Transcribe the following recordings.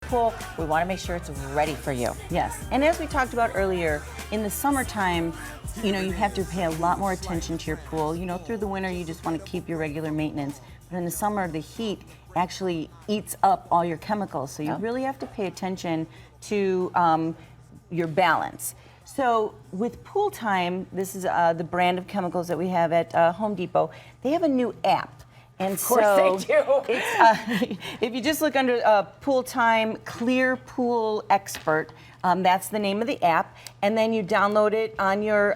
pool. We want to make sure it's ready for you. Yes, and as we talked about earlier, in the summertime, you have to pay a lot more attention to your pool. Through the winter, you just want to keep your regular maintenance. But in the summer, the heat actually eats up all your chemicals. So you really have to pay attention to your balance. So with Pool Time, this is the brand of chemicals that we have at Home Depot. They have a new app. And of course they do. It's, if you just look under Pool Time Clear Pool Expert, that's the name of the app. And then you download it on your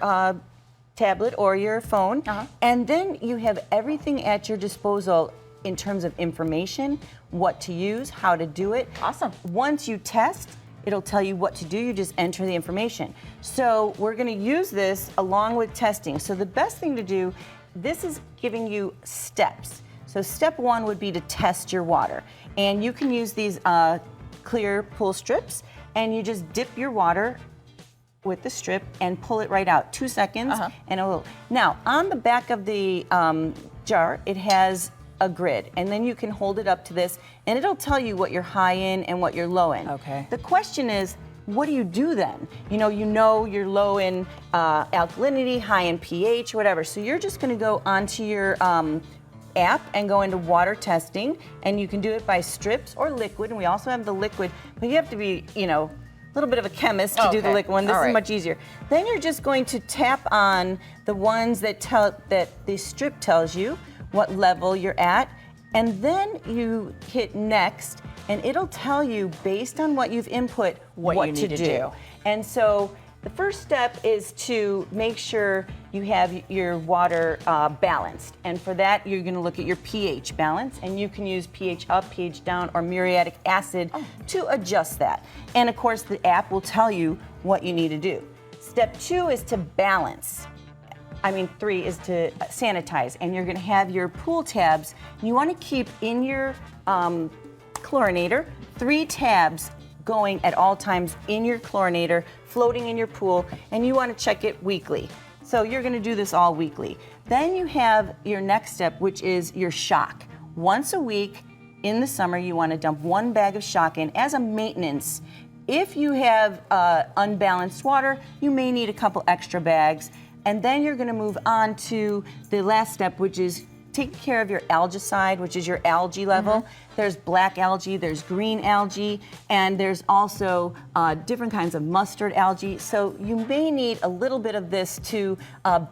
tablet or your phone. And then you have everything at your disposal in terms of information, what to use, how to do it. Awesome. Once you test, it'll tell you what to do. You just enter the information. So we're going to use this along with testing. So the best thing to do, this is giving you steps. So step one would be to test your water. And you can use these clear pool strips, and you just dip your water with the strip and pull it right out. 2 seconds, and it will. Now, on the back of the jar, it has a grid, and then you can hold it up to this, and it'll tell you what you're high in and what you're low in. Okay. The question is, what do you do then? You know you're low in alkalinity, high in pH, whatever. So you're just going to go onto your app and go into water testing, and you can do it by strips or liquid, and we also have the liquid, but you have to be, a little bit of a chemist to do the liquid one. This is much easier. Then you're just going to tap on the ones that the strip tells you what level you're at, and then you hit next, and it'll tell you based on what you've input what you need to do. And so the first step is to make sure you have your water balanced. And for that, you're going to look at your pH balance, and you can use pH up, pH down, or muriatic acid to adjust that. And of course, the app will tell you what you need to do. Step 2 is to balance. 3 is to sanitize, and you're going to have your pool tabs. You want to keep in your chlorinator 3 tabs going at all times in your chlorinator, floating in your pool, and you want to check it weekly. So you're going to do this all weekly. Then you have your next step, which is your shock. Once a week in the summer, you want to dump 1 bag of shock in as a maintenance. If you have unbalanced water, you may need a couple extra bags. And then you're going to move on to the last step, which is taking care of your algaecide, which is your algae level. There's black algae, there's green algae, and there's also different kinds of mustard algae. So you may need a little bit of this to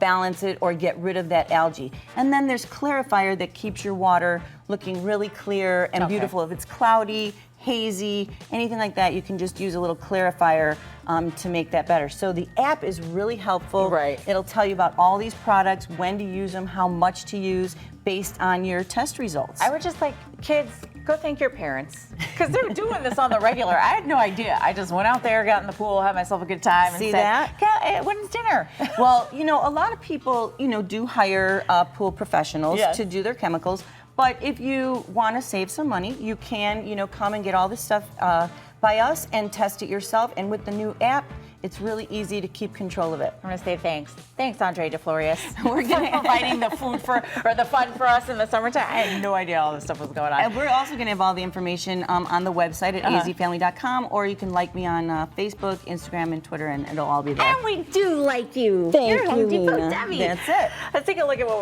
balance it or get rid of that algae. And then there's Clarifier that keeps your water looking really clear and beautiful. If it's cloudy, hazy, anything like that, you can just use a little Clarifier to make that better. So the app is really helpful. Right. It'll tell you about all these products, when to use them, how much to use, based on your test results. I would just like, kids, go thank your parents, because they're doing this on the regular. I had no idea. I just went out there, got in the pool, had myself a good time, See and said, that? when's dinner? Well, a lot of people, do hire pool professionals to do their chemicals. But if you want to save some money, you can, come and get all this stuff by us and test it yourself. And with the new app, it's really easy to keep control of it. I'm going to say thanks. Thanks, Andre DeFlorius. We're going to providing the food or the fun for us in the summertime. I had no idea all this stuff was going on. And we're also going to have all the information on the website at azfamily.com, or you can like me on Facebook, Instagram, and Twitter, and it'll all be there. And we do like you. Thank You're you, Home Depot Lena. Debbie. That's it. Let's take a look at what